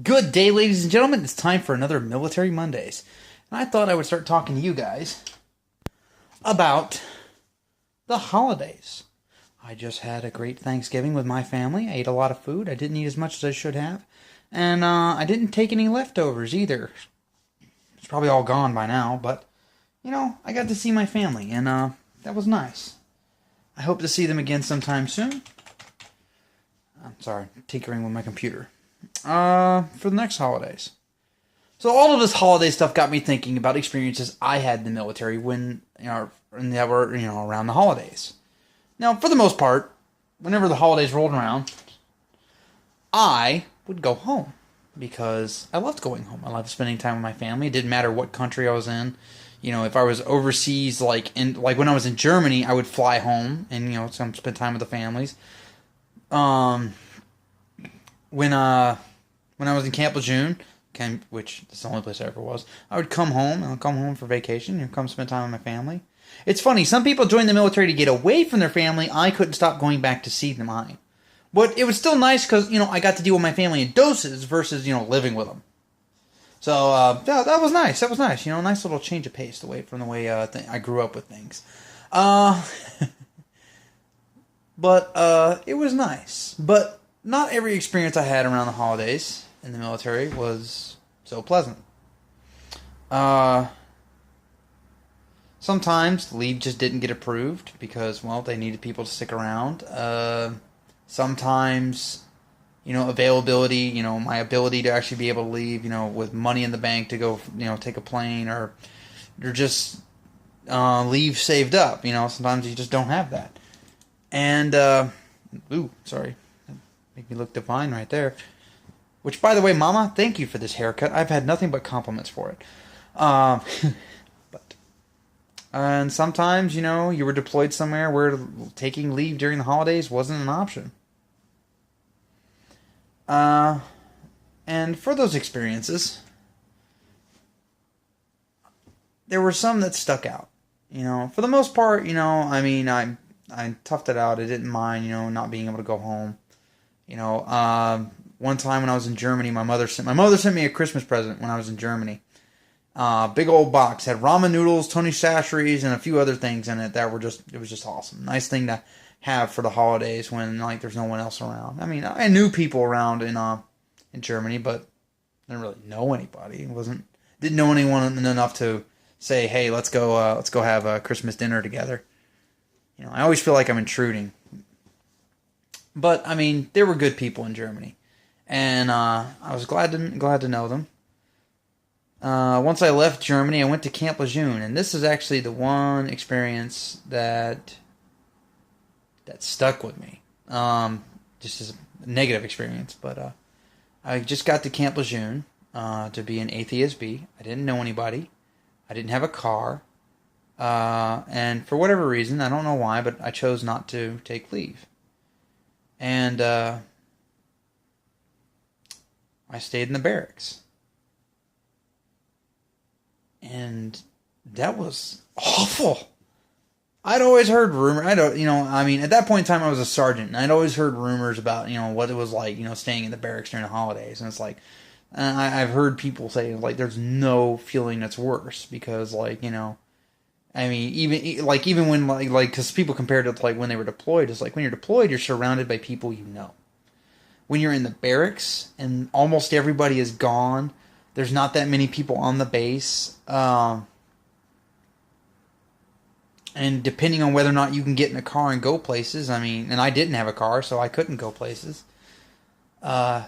Good day, ladies and gentlemen. It's time for another Military Mondays. And I thought I would start talking to you guys about the holidays. I just had a great Thanksgiving with my family. I ate a lot of food. I didn't eat as much as I should have. And I didn't take any leftovers either. It's probably all gone by now, but, I got to see my family, and that was nice. I hope to see them again sometime soon. I'm sorry, tinkering with my computer. For the next holidays. So all of this holiday stuff got me thinking about experiences I had in the military when, that were, around the holidays. Now, for the most part, whenever the holidays rolled around, I would go home because I loved going home. I loved spending time with my family. It didn't matter what country I was in. If I was overseas, like when I was in Germany, I would fly home and spend time with the families. When I was in Camp Lejeune, which is the only place I ever was, I would come home. I'd come home for vacation and come spend time with my family. It's funny. Some people join the military to get away from their family. I couldn't stop going back to see them. But it was still nice because, I got to deal with my family in doses versus, living with them. So, that was nice. That was nice. Nice little change of pace away from the way I grew up with things. But it was nice. But not every experience I had around the holidays in the military was so pleasant. Sometimes leave just didn't get approved because, they needed people to stick around. Sometimes, availability, my ability to actually be able to leave, with money in the bank to go, take a plane or just leave saved up. Sometimes you just don't have that. And, sorry. Make me look divine right there. Which, by the way, Mama, thank you for this haircut. I've had nothing but compliments for it. And sometimes, you were deployed somewhere where taking leave during the holidays wasn't an option. And for those experiences, there were some that stuck out. For the most part, I toughed it out. I didn't mind, not being able to go home. One time when I was in Germany, my mother sent me a Christmas present when I was in Germany. Big old box, had ramen noodles, Tony Chachere's, and a few other things in it that it was just awesome. Nice thing to have for the holidays when there's no one else around. I knew people around in Germany, but I didn't really know anybody. Didn't know anyone enough to say, hey, let's go have a Christmas dinner together. I always feel like I'm intruding. But there were good people in Germany, and I was glad to know them. Once I left Germany, I went to Camp Lejeune, and this is actually the one experience that stuck with me. Just as a negative experience, but I just got to Camp Lejeune to be an ATSB. I didn't know anybody. I didn't have a car, and for whatever reason, I don't know why, but I chose not to take leave. And I stayed in the barracks. And that was awful. I'd always heard rumors. At that point in time, I was a sergeant, and I'd always heard rumors about, what it was like, staying in the barracks during the holidays. And it's like, I've heard people say, there's no feeling that's worse because, even when, because people compared it to, when they were deployed, it's like, when you're deployed, you're surrounded by people you know. When you're in the barracks, and almost everybody is gone, there's not that many people on the base, and depending on whether or not you can get in a car and go places, and I didn't have a car, so I couldn't go places, you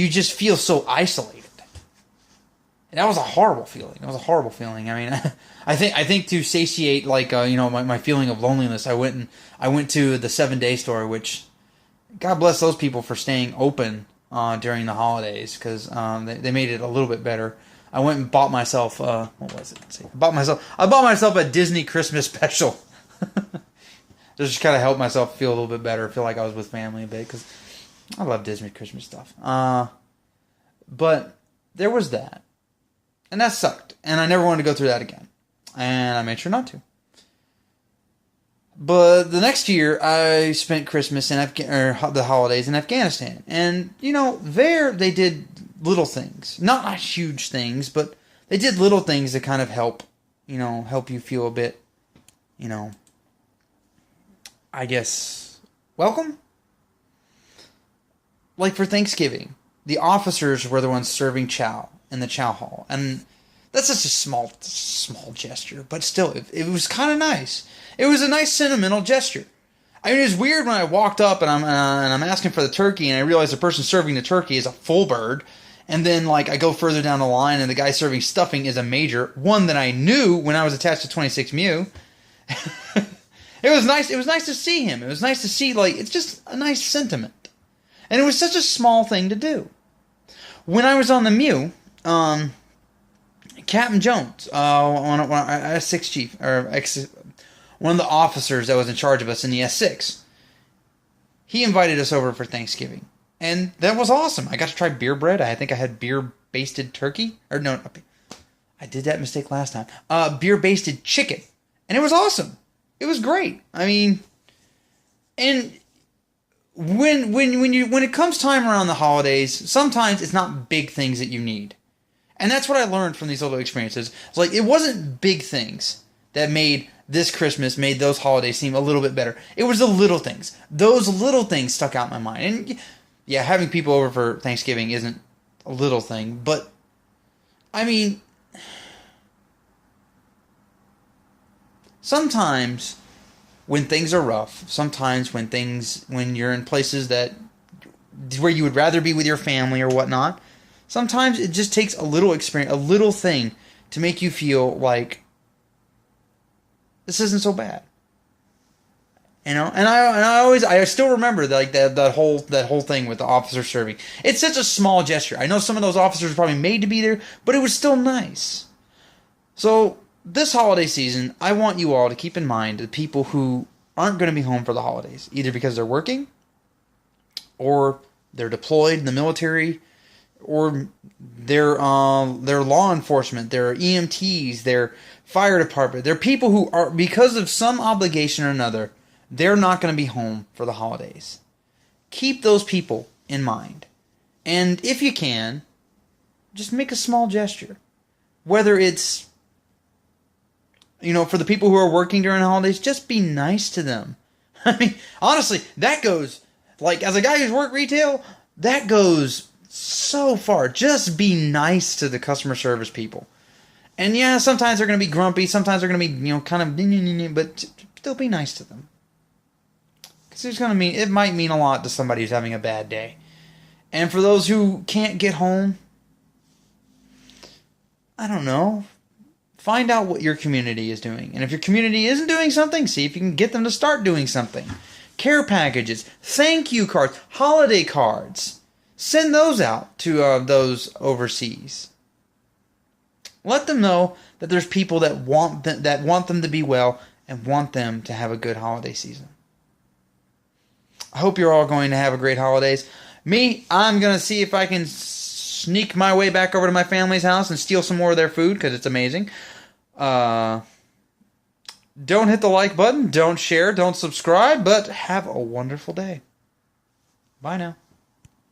just feel so isolated. And that was a horrible feeling. I think to satiate, my feeling of loneliness, I went to the 7-Day store, which, God bless those people for staying open during the holidays, because they made it a little bit better. I went and bought myself, what was it? Let's see. I bought myself a Disney Christmas special. Just kind of help myself feel a little bit better, feel like I was with family a bit, because I love Disney Christmas stuff. But there was that. And that sucked. And I never wanted to go through that again. And I made sure not to. But the next year, I spent Christmas in the holidays in Afghanistan, and there they did little things, not huge things, but they did little things to kind of help you feel a bit, I guess, welcome. Like for Thanksgiving, the officers were the ones serving chow in the chow hall, and that's just a small gesture, but still, it was kind of nice. It was a nice sentimental gesture. I mean, it was weird when I walked up and I'm asking for the turkey, and I realized the person serving the turkey is a full bird, and then like I go further down the line, and the guy serving stuffing is a major, one that I knew when I was attached to 26 Mu. It was nice. It was nice to see him. It was nice to see, like, it's just a nice sentiment, and it was such a small thing to do. When I was on the Mu, Captain Jones, S6 chief, or one of the officers that was in charge of us in the S6, he invited us over for Thanksgiving. And that was awesome. I got to try beer bread. I think I had beer-basted turkey. Or no, I did that mistake last time. Beer-basted chicken. And it was awesome. It was great. I mean, and when it comes time around the holidays, sometimes it's not big things that you need. And that's what I learned from these little experiences. It's like, it wasn't big things that made those holidays seem a little bit better. It was the little things. Those little things stuck out in my mind. And yeah, having people over for Thanksgiving isn't a little thing, but I mean, sometimes when things are rough, sometimes when you're in places where you would rather be with your family or whatnot, sometimes it just takes a little experience, a little thing to make you feel like this isn't so bad. And I still remember that whole thing with the officer serving. It's such a small gesture. I know some of those officers were probably made to be there, but it was still nice. So this holiday season, I want you all to keep in mind the people who aren't going to be home for the holidays, either because they're working, or they're deployed in the military, or they're law enforcement, they're EMTs, they're fire department. They're people who are, because of some obligation or another, they're not going to be home for the holidays. Keep those people in mind. And if you can, just make a small gesture. Whether it's, for the people who are working during the holidays, just be nice to them. I mean, honestly, that goes, like, as a guy who's worked retail, that goes so far. Just be nice to the customer service people. And yeah, sometimes they're going to be grumpy, sometimes they're going to be, kind of, but still be nice to them. Because it might mean a lot to somebody who's having a bad day. And for those who can't get home, I don't know, find out what your community is doing. And if your community isn't doing something, see if you can get them to start doing something. Care packages, thank you cards, holiday cards. Send those out to those overseas. Let them know that there's people that want them to be well and want them to have a good holiday season. I hope you're all going to have a great holidays. Me, I'm going to see if I can sneak my way back over to my family's house and steal some more of their food because it's amazing. Don't hit the like button, don't share, don't subscribe, but have a wonderful day. Bye now.